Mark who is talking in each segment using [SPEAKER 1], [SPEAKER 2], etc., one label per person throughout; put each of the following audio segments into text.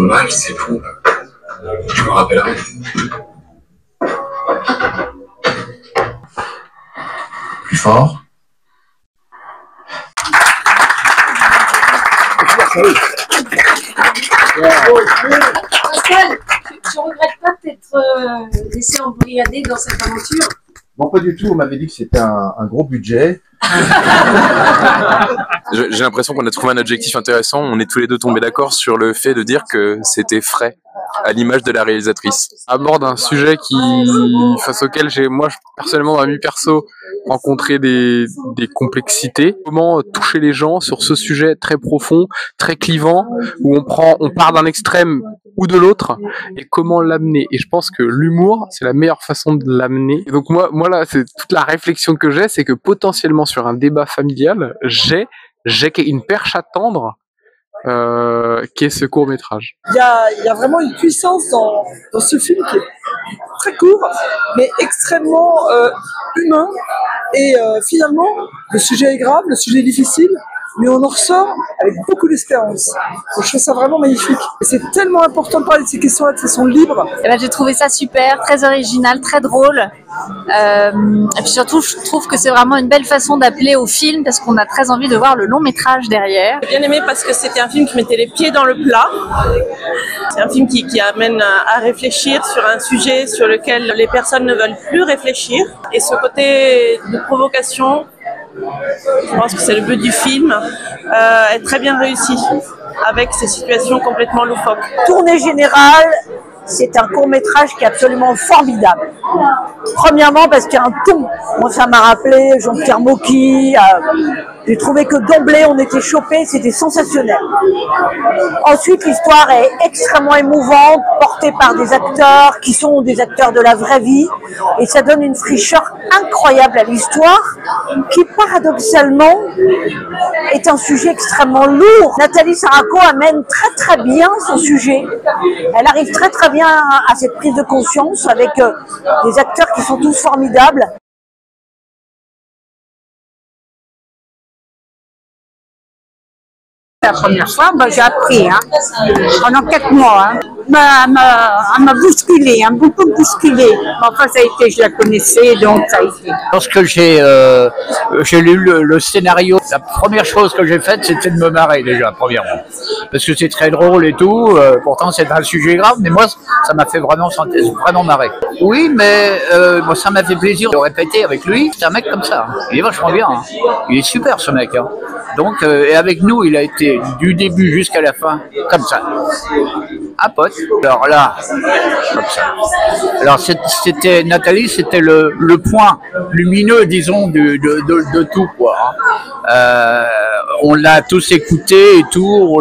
[SPEAKER 1] dommage, c'est fou. Je me rappellerai. Plus fort.
[SPEAKER 2] Pascal, tu regrettes pas de t'être laissé embrigader dans cette aventure?
[SPEAKER 3] Non, pas du tout. On m'avait dit que c'était un gros budget.
[SPEAKER 4] J'ai l'impression qu'on a trouvé un objectif intéressant. On est tous les deux tombés d'accord sur le fait de dire que c'était frais, à l'image de la réalisatrice. Aborde un sujet face auquel moi, personnellement, dans ma vie perso, rencontré des complexités. Comment toucher les gens sur ce sujet très profond, très clivant, où on part d'un extrême ou de l'autre, et comment l'amener. Et je pense que l'humour, c'est la meilleure façon de l'amener. Et donc moi là, c'est toute la réflexion que j'ai, c'est que potentiellement sur un débat familial, j'ai une perche à tendre qui est ce court-métrage.
[SPEAKER 5] Il y a vraiment une puissance dans ce film qui est très court, mais extrêmement humain. Et finalement, le sujet est grave, le sujet est difficile, mais on en ressort avec beaucoup d'espérance. Je trouve ça vraiment magnifique. Et c'est tellement important de parler de ces questions-là de façon libre.
[SPEAKER 2] Eh ben, j'ai trouvé ça super, très original, très drôle. Et puis surtout, je trouve que c'est vraiment une belle façon d'appeler au film parce qu'on a très envie de voir le long métrage derrière.
[SPEAKER 6] J'ai bien aimé parce que c'était un film qui mettait les pieds dans le plat. C'est un film qui amène à réfléchir sur un sujet sur lequel les personnes ne veulent plus réfléchir. Et ce côté de provocation, je pense que c'est le but du film, est très bien réussi avec ces situations complètement loufoques.
[SPEAKER 7] Tournée générale, c'est un court-métrage qui est absolument formidable. Premièrement parce qu'il y a un ton. Moi, ça m'a rappelé Jean-Pierre Mocky. J'ai trouvé que d'emblée, on était chopés, c'était sensationnel. Ensuite, l'histoire est extrêmement émouvante, portée par des acteurs qui sont des acteurs de la vraie vie. Et ça donne une fraîcheur incroyable à l'histoire, qui paradoxalement est un sujet extrêmement lourd. Nathalie Saraco amène très très bien son sujet. Elle arrive très très bien à cette prise de conscience avec des acteurs qui sont tous formidables.
[SPEAKER 8] La première fois, j'ai appris, pendant 4 mois. Elle m'a bousculé, beaucoup bousculé. Enfin, ça a été, je la connaissais, donc ça a été.
[SPEAKER 9] Lorsque j'ai lu le scénario, la première chose que j'ai faite, c'était de me marrer déjà, premièrement. Parce que c'est très drôle et tout, pourtant c'est un sujet grave, mais moi, ça m'a fait vraiment marrer. Oui, mais moi, ça m'a fait plaisir de répéter avec lui. C'est un mec comme ça, il est vachement bien. Il est super, ce mec. Donc, et avec nous, il a été du début jusqu'à la fin, comme ça. Un pote. Alors là, comme ça. Alors c'était Nathalie, c'était le point lumineux, disons, de tout, quoi. On l'a tous écouté et tout,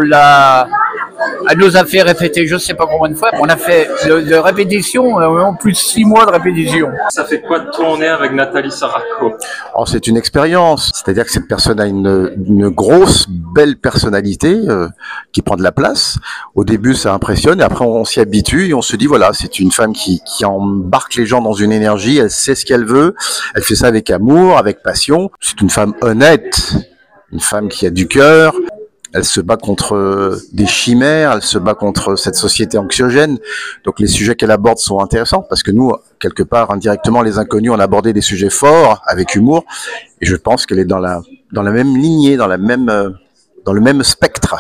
[SPEAKER 9] elle nous a fait répéter, je ne sais pas combien de fois. On a fait de répétition, en plus de 6 mois de répétition.
[SPEAKER 10] Ça fait quoi de tourner avec Nathalie Saraco?
[SPEAKER 3] Oh, c'est une expérience. C'est-à-dire que cette personne a une grosse, belle personnalité qui prend de la place. Au début, ça impressionne et après, on s'y habitue et on se dit, voilà, c'est une femme qui embarque les gens dans une énergie. Elle sait ce qu'elle veut. Elle fait ça avec amour, avec passion. C'est une femme honnête, une femme qui a du cœur. Elle se bat contre des chimères, elle se bat contre cette société anxiogène. Donc les sujets qu'elle aborde sont intéressants parce que nous, quelque part, indirectement, les inconnus, on a abordé des sujets forts avec humour. Et je pense qu'elle est dans la même lignée, dans le même spectre.